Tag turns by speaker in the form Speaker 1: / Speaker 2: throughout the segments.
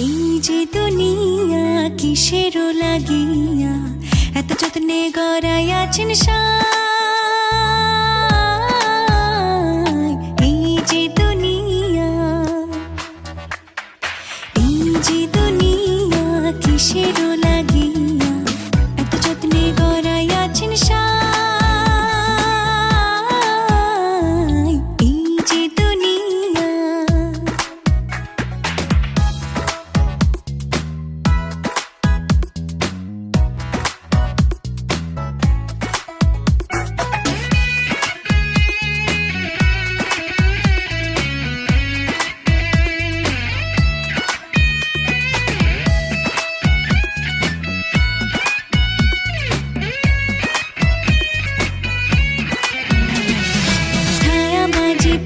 Speaker 1: এই যে দুনিয়া কিসেরও লাগিয়া এত যত্নে গড়াইয়াছেন সাই। এই যে দুনিয়া, এই যে দুনিয়া কিসেরও লাগিয়া এত যত্নে গড়াইয়াছেন সাই। এই যে দুনিয়া,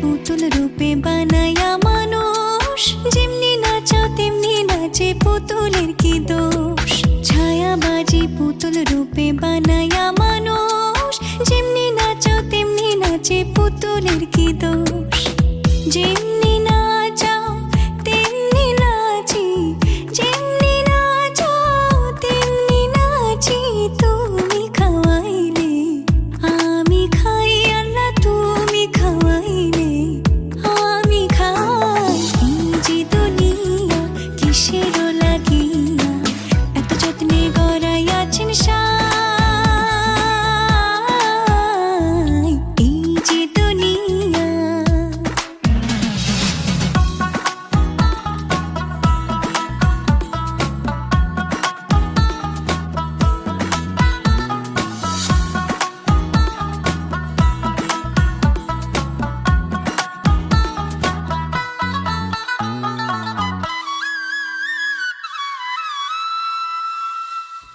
Speaker 1: পুতুল রূপে বানায়া মানুষ, যেমনি নাচাও তেমনি নাচে, পুতুলের কি দোষ। ছায়াবাজি পুতুল রূপে বানায়া মানুষ, যেমনি নাচাও তেমনি নাচে, পুতুলের কি দোষ। যেমনি নাচাও তেমনি নাচি, যেমনি নাচাও তেমনি নাচি, তুমি খাওয়াইলে আমি খাই, আল্লাহ তুমি খাওয়াইলে আমি খাই। এই যে দুনিয়া কিসেরও লাগিয়া এত যত্নে গড়াইয়াছেন সাই। এই যে দুনিয়া,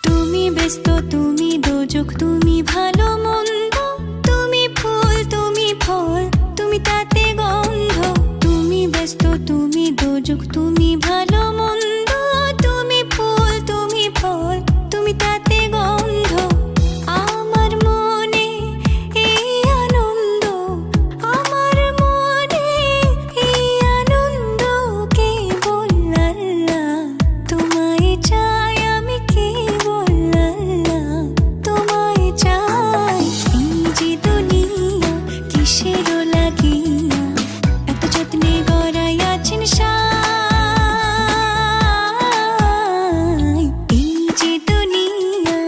Speaker 1: তুমি ব্যস্ত, তুমি দোজক, তুমি ভালো মন্দ, তুমি ফুল, তুমি ফল, তুমি তাতে গন্ধ। তুমি ব্যস্ত, তুমি দোজক, তুমি ভালো মন্দ, তুমি ফুল, তুমি ফল, তুমি তাতে গন্ধ। আমার মনে এই আনন্দ, আমার মনে এই আনন্দ, কেবল আল্লাহ তোমায় চাই, আমি কেবল আল্লাহ তোমায় চাই। এই যে দুনিয়া কিসেরও লাগিয়া এত যত্নে গড়াইয়াছেন সাই। এই যে দুনিয়া,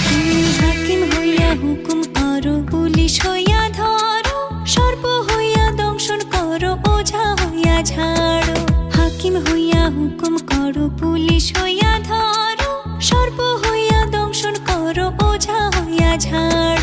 Speaker 1: তুমি হাকিম হইয়া হুকুম করো, পুলিশ হইয়া ধরো, সর্প হইয়া দংশন করো, ওঝা হইয়া ঝাড়ো। হাকিম হইয়া হুকুম করো, পুলিশ হইয়া ধরো, সর্প হইয়া দংশন করো, ওঝা হইয়া ঝাড়ো।